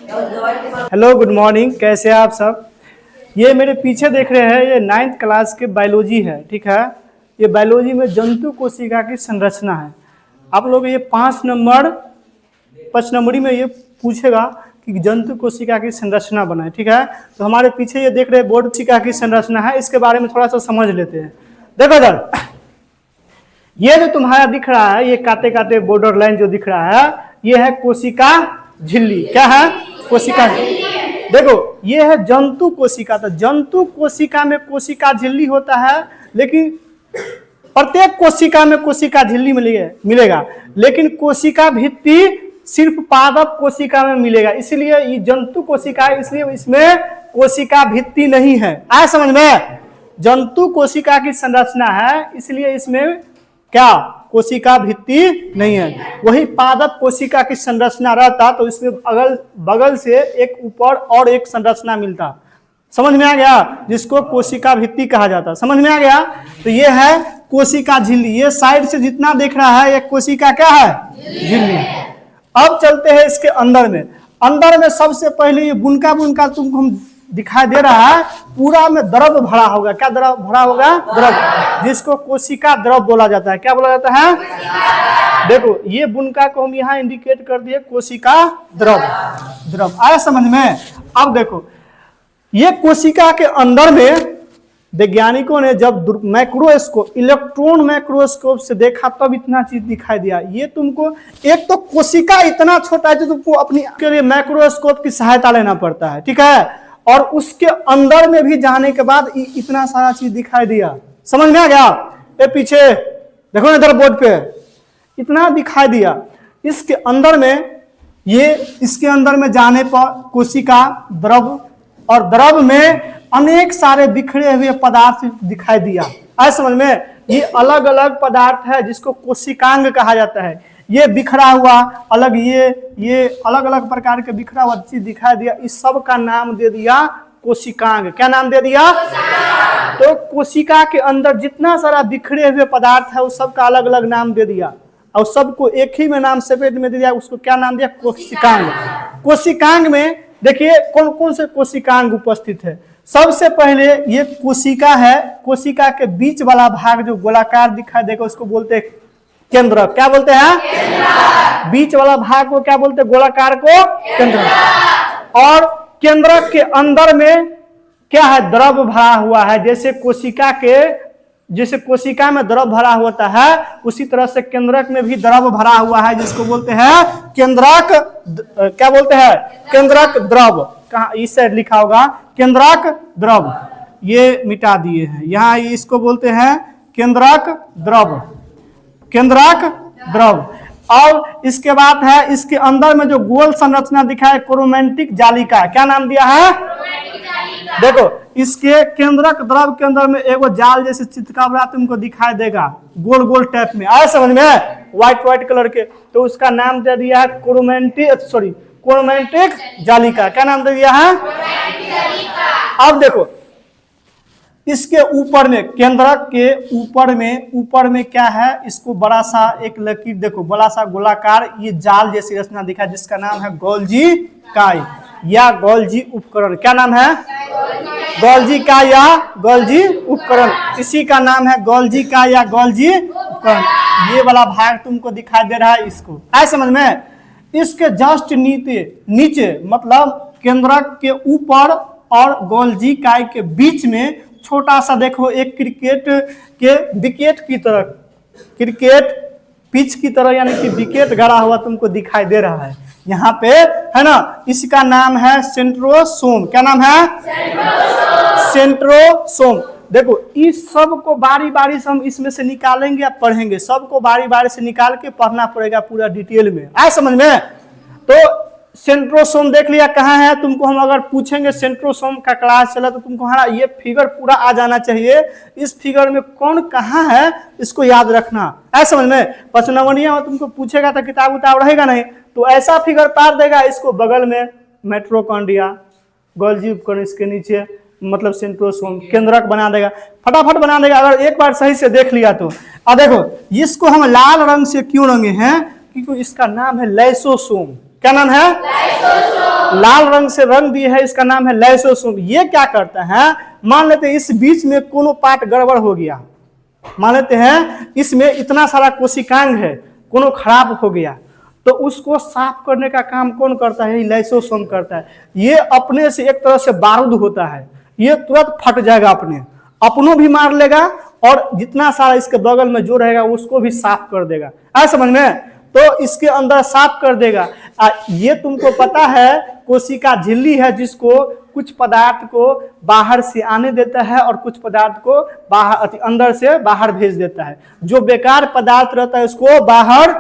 Hello, good morning. कैसे हैं आप सब? ये मेरे पीछे देख रहे हैं, ये 9th क्लास के बायोलॉजी है, ठीक है। ये बायोलॉजी में जंतु कोशिका की संरचना है। आप लोग ये 5 नंबरी में ये पूछेगा कि जंतु कोशिका की संरचना बनाए, ठीक है। तो हमारे पीछे ये देख रहे हैं बोर्ड कोशिका की संरचना है, इसके बारे में थोड़ा सा समझ लेते हैं। देखो इधर, ये जो तुम्हारा दिख रहा है, ये काटे काटे बॉर्डर लाइन जो दिख रहा है, ये है कोशिका झिल्ली। क्या है? कोशिका झिल्ली। देखो, ये है जंतु कोशिका। तो जंतु कोशिका में कोशिका झिल्ली होता है, लेकिन प्रत्येक कोशिका में कोशिका झिल्ली मिलेगा, लेकिन कोशिका भित्ति सिर्फ पादप कोशिका में मिलेगा। इसलिए ये जंतु कोशिका है, इसलिए इसमें कोशिका भित्ति नहीं है। आया समझ में? जंतु कोशिका की संरचना है, इसलिए इसमें क्या कोशिका भित्ति नहीं है। वही पादप कोशिका की संरचना रहता तो इसमें अगल बगल से एक ऊपर और एक संरचना मिलता। समझ में आ गया? जिसको कोशिका भित्ति कहा जाता। समझ में आ गया? तो ये है कोशिका झिल्ली। ये साइड से जितना देख रहा है, ये कोशिका क्या है? झिल्ली। अब चलते हैं इसके अंदर में। अंदर में सबसे पहले ये बुनका बुनका तुमको हम दिखाई दे रहा है, पूरा में द्रव भरा होगा। क्या द्रव भरा होगा? द्रव, जिसको कोशिका द्रव बोला जाता है। क्या बोला जाता है? देखो, ये बुनका को हम यहाँ इंडिकेट कर दिए, कोशिका द्रव। द्रव आया समझ में? अब देखो, ये कोशिका के अंदर में वैज्ञानिकों ने जब माइक्रोस्कोप, इलेक्ट्रॉन माइक्रोस्कोप से देखा, तब इतना चीज दिखाई दिया। ये तुमको एक तो कोशिका इतना छोटा है जो तुमको अपनी के लिए माइक्रोस्कोप की सहायता लेना पड़ता है, ठीक है। और उसके अंदर में भी जाने के बाद इतना सारा चीज दिखाई दिया। समझ में आ गया? ये पीछे देखो ना, इधर बोर्ड पे इतना दिखाई दिया। इसके अंदर में इसके अंदर में जाने पर कोशिका द्रव, और द्रव में अनेक सारे बिखरे हुए पदार्थ दिखाई दिया। आए समझ में? ये अलग अलग पदार्थ है जिसको कोशिकांग कहा जाता है। ये बिखरा हुआ अलग, ये अलग अलग प्रकार के बिखरा हुआ चीज दिखाई दिया। इस सब का नाम दे दिया कोशिकांग। क्या नाम दे दिया? तो कोशिका के अंदर जितना सारा बिखरे हुए पदार्थ है, उस सब का अलग अलग नाम दे दिया, और सबको एक ही में नाम सेपरेट में दे दिया। उसको क्या नाम दिया? कोशिकांग। कोशिकांग में देखिए कौन कौन से कोशिकांग उपस्थित है। सबसे पहले ये कोशिका है, कोशिका के बीच वाला भाग जो गोलाकार दिखाई देगा उसको बोलते हैं केंद्रक। क्या बोलते हैं? बीच वाला भाग को क्या बोलते हैं? गोलाकार को केंद्रक। और केंद्रक के अंदर में क्या है? द्रव भरा हुआ है। जैसे कोशिका में द्रव भरा होता है, उसी तरह से केंद्रक में भी द्रव भरा हुआ है, जिसको बोलते हैं केंद्रक। क्या बोलते हैं? केंद्रक द्रव। कहाँ? इस साइड लिखा होगा केंद्रक द्रव, ये मिटा दिए हैं। यहाँ इसको बोलते हैं केंद्रक द्रव। केंद्रक द्रव। और इसके बाद है, इसके अंदर में जो गोल संरचना दिखा है, क्रोमैटिक जालिका। क्या नाम दिया है? देखो, इसके केंद्रक द्रव के अंदर में एक जाल जैसे चितकावरा तुमको दिखाई देगा, गोल गोल टाइप में। आया समझ में? व्हाइट कलर के। तो उसका नाम दे दिया है क्रोमैटिक जालिका। क्या नाम दे दिया है? अब देखो, इसके ऊपर में, केंद्रक के ऊपर में क्या है? इसको बड़ा सा एक लकीर देखो, बड़ा सा गोलाकार ये जाल जैसी रचना दिखा, जिसका नाम है गोल्जी काई या गोल्जी उपकरण। क्या नाम है? गोल्जी काई या गोल्जी उपकरण। इसी का नाम है गोल्जी काई या गोल्जी उपकरण। ये वाला भाग तुमको दिखाई दे रहा है, इसको। आए समझ में? इसके जस्ट नीचे मतलब केंद्रक के ऊपर और गोल्जी काई के बीच में छोटा सा देखो, एक क्रिकेट के विकेट की तरह, क्रिकेट पिच की तरह, यानी कि विकेट गड़ा हुआ तुमको दिखाई दे रहा है यहाँ पे, है ना। इसका नाम है सेंट्रोसोम। क्या नाम है? सेंट्रोसोम। देखो, इस सब को बारी बारी से हम इसमें से निकालेंगे या पढ़ेंगे। सबको बारी बारी से निकाल के पढ़ना पड़ेगा पूरा डिटेल में। आए समझ में? तो सेंट्रोसोम देख लिया कहाँ है। तुमको हम अगर पूछेंगे सेंट्रोसोम का क्लास चला, तो तुमको हाँ ये फिगर पूरा आ जाना चाहिए। इस फिगर में कौन कहाँ है, इसको याद रखना। ऐसा समझ में? 5 नंबरिया में तुमको पूछेगा तो किताब उताब रहेगा नहीं, तो ऐसा फिगर पार देगा। इसको बगल में माइटोकॉन्ड्रिया, गोल्जी उपकरण, इसके नीचे मतलब सेंट्रोसोम, केंद्रक बना देगा, फटाफट बना देगा अगर एक बार सही से देख लिया तो। अब देखो, इसको हम लाल रंग से क्यों रंगे हैं? क्योंकि इसका नाम है लाइसोसोम। क्या नाम है? लाल रंग से रंग दिए है, इसका नाम है लाइसोसोम। ये क्या करता है, मान लेते हैं इस बीच में कोनो पार्ट गड़बड़ हो गया, मान लेते हैं इसमें इतना सारा कोशिकांग है, कोनो खराब हो गया, तो उसको साफ करने का काम कौन करता है? लाइसोसोम करता है। ये अपने से एक तरह से बारूद होता है, ये तुरंत फट जाएगा, अपनों भी मार लेगा और जितना सारा इसके बगल में जो रहेगा उसको भी साफ कर देगा। आ समझ में? तो इसके अंदर साफ कर देगा। ये तुमको पता है कोशिका झिल्ली है, जिसको कुछ पदार्थ को बाहर से आने देता है और कुछ पदार्थ को बाहर अंदर से बाहर भेज देता है। जो बेकार पदार्थ रहता है उसको बाहर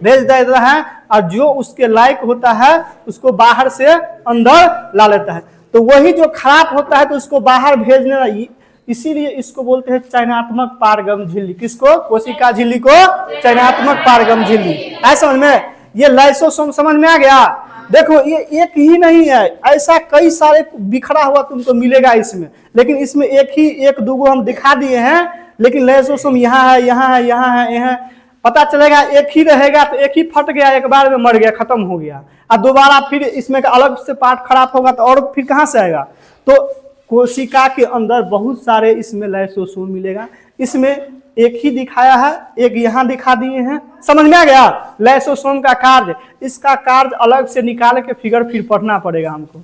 भेज देता है और जो उसके लायक होता है उसको बाहर से अंदर ला लेता है। तो वही जो खराब होता है तो उसको बाहर भेजने, इसीलिए इसको बोलते हैं चयनात्मक पारगम झिल्ली। किसको? कोशिका झिल्ली को चयनात्मक पारगम झिल्ली। ऐसा समझ में? ये लाइसोसोम समझ में आ गया? देखो ये एक ही नहीं है, ऐसा कई सारे बिखरा हुआ तुमको मिलेगा इसमें, लेकिन इसमें एक दूगो हम दिखा दिए हैं। लेकिन लाइसोसोम यहाँ है, यहाँ है, यहाँ है, यहाँ पता चलेगा एक ही रहेगा तो एक ही फट गया, एक बार में मर गया, खत्म हो गया। और दोबारा फिर इसमें अलग से पार्ट खराब होगा तो और फिर कहाँ से आएगा? तो कोशिका के अंदर बहुत सारे इसमें लाइसोसोम मिलेगा। इसमें एक ही दिखाया है, एक यहाँ दिखा दिए हैं। समझ में आ गया? लाइसोसोम का कार्य, इसका कार्य अलग से निकाल के फिगर फिर पढ़ना पड़ेगा हमको।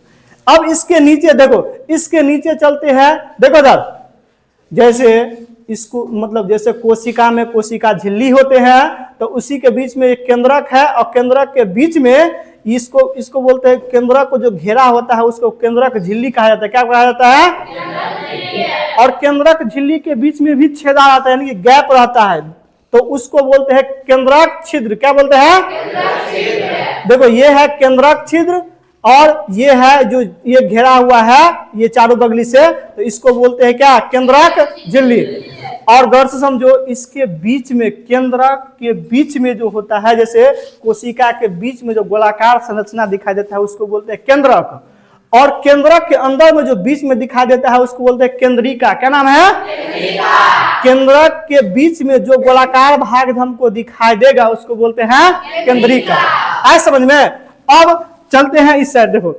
अब इसके नीचे देखो, इसके नीचे चलते हैं। देखो जब जैसे इसको मतलब जैसे कोशिका में कोशिका झिल्ली होते हैं तो उसी के बीच में एक केंद्रक है और केंद्रक के बीच में इसको बोलते हैं, केंद्रक को जो घेरा होता है उसको केंद्रक झिल्ली कहा जाता है। क्या कहा जाता है? और केंद्रक झिल्ली के बीच में भी छेदा रहता है, यानी कि गैप रहता है, तो उसको बोलते हैं केंद्रक छिद्र। क्या बोलते हैं? देखो ये है केंद्रक छिद्र और ये है जो ये घेरा हुआ है ये चारों बगली से, तो इसको बोलते हैं क्या? केंद्रक झिल्ली। और गौर से समझो, इसके बीच में केंद्रक के बीच में जो होता है, जैसे कोशिका के बीच में जो गोलाकार संरचना दिखाई देता है उसको बोलते हैं केंद्रक। और केंद्रक के अंदर में जो बीच में दिखाई देता है उसको बोलते हैं केंद्रिका। क्या नाम है? केंद्रक के बीच में जो गोलाकार भाग हमको दिखाई देगा उसको बोलते हैं केंद्रिका। आए समझ में? अब चलते हैं इस साइड। देखो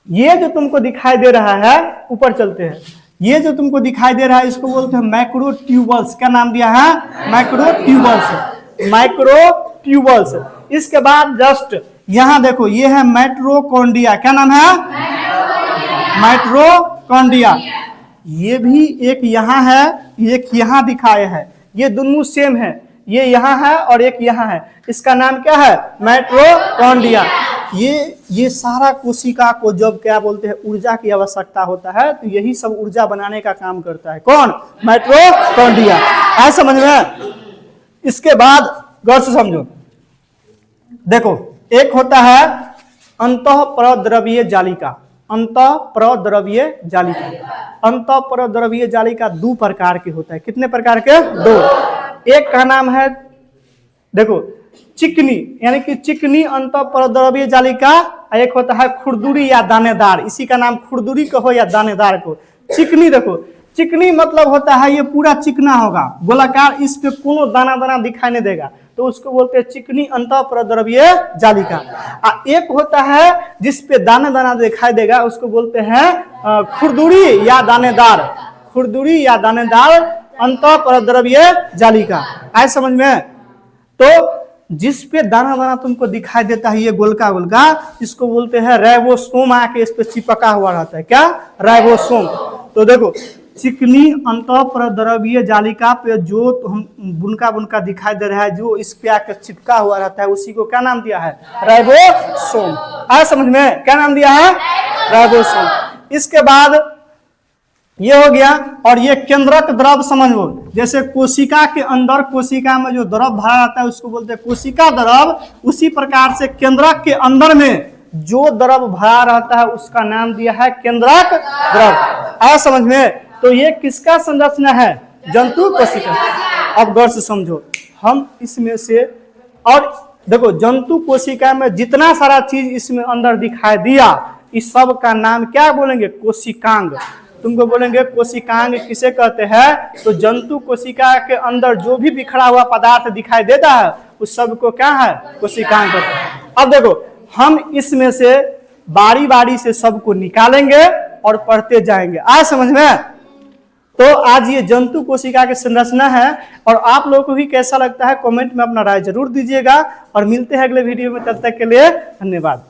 ये जो तुमको दिखाई दे रहा है, ऊपर चलते हैं, ये जो तुमको दिखाई दे रहा है इसको बोलते हैं माइक्रोट्यूबल्स। क्या नाम दिया है? माइक्रोट्यूबल्स। माइक्रोट्यूबल्स। इसके बाद जस्ट यहां देखो, ये है माइटोकॉन्ड्रिया। क्या नाम है? माइटोकॉन्ड्रिया। ये भी एक यहाँ है, एक यहाँ दिखाए है, ये दोनों सेम है, ये यहाँ है और एक यहाँ है। इसका नाम क्या है? माइटोकॉन्ड्रिया। ये सारा कोशिका को जब क्या बोलते हैं ऊर्जा की आवश्यकता होता है तो यही सब ऊर्जा बनाने का काम करता है। कौन? माइटोकॉन्ड्रिया। ऐसा समझ में? इसके बाद गौर से समझो, देखो एक होता है अंतःपरद्रव्यीय जालिका। अंतःपरद्रव्यीय जालिका, अंतःपरद्रव्यीय जालिका दो प्रकार के होता है। कितने प्रकार के? दो। एक का नाम है देखो चिकनी, यानी कि चिकनी अंतःपरद्रव्यीय जालिका। एक होता है खुरदुरी या दानेदार, इसी का नाम खुरदुरी कहो या दानेदार को। चिकनी देखो, चिकनी मतलब होता है ये पूरा चिकना होगा, गोलाकार, इस पे कोनो दाना दाना दिखाई नहीं देगा, तो उसको बोलते हैं चिकनी अंतःपरद्रव्यीय जालिका। एक होता है जिसपे दाना दाना दिखाई देगा, उसको बोलते हैं खुरदुरी या दानेदार। खुरदुरी या दानेदार अंतःपरद्रव्यीय जालिका। आए समझ में? तो जिस पे दाना दाना तुमको दिखाई देता है ये गोलका गोलका, इसको बोलते हैं राइबोसोम। आके इस पे चिपका हुआ रहता है। क्या? राइबोसोम। तो देखो चिकनी अंतःपरद्रव्यीय जालिका पे जो हम बुनका बुनका दिखाई दे रहा है, जो इस पे आके चिपका हुआ रहता है, उसी को क्या नाम दिया है? राइबोसोम। आया समझ में? क्या नाम दिया है? राइबोसोम। इसके बाद ये हो गया। और ये केंद्रक द्रव समझो, जैसे कोशिका के अंदर कोशिका में जो द्रव भरा रहता है उसको बोलते हैं कोशिका द्रव, उसी प्रकार से केंद्रक के अंदर में जो द्रव भरा रहता है उसका नाम दिया है केंद्रक द्रव। आया समझ में? तो ये किसका संरचना है? जंतु कोशिका। अब गौर से समझो, हम इसमें से और देखो जंतु कोशिका में जितना सारा चीज इसमें अंदर दिखाई दिया, इस सब का नाम क्या बोलेंगे? कोशिकांग। तुमको बोलेंगे कोशिकांग किसे कहते हैं? तो जंतु कोशिका के अंदर जो भी बिखरा हुआ पदार्थ दिखाई देता है उस सब को क्या है? कोशिकांग कहते हैं। अब देखो हम इसमें से बारी बारी से सबको निकालेंगे और पढ़ते जाएंगे। आज समझ में? तो आज ये जंतु कोशिका की संरचना है, और आप लोगों को भी कैसा लगता है कमेंट में अपना राय जरूर दीजिएगा, और मिलते हैं अगले वीडियो में। तब तक के लिए धन्यवाद।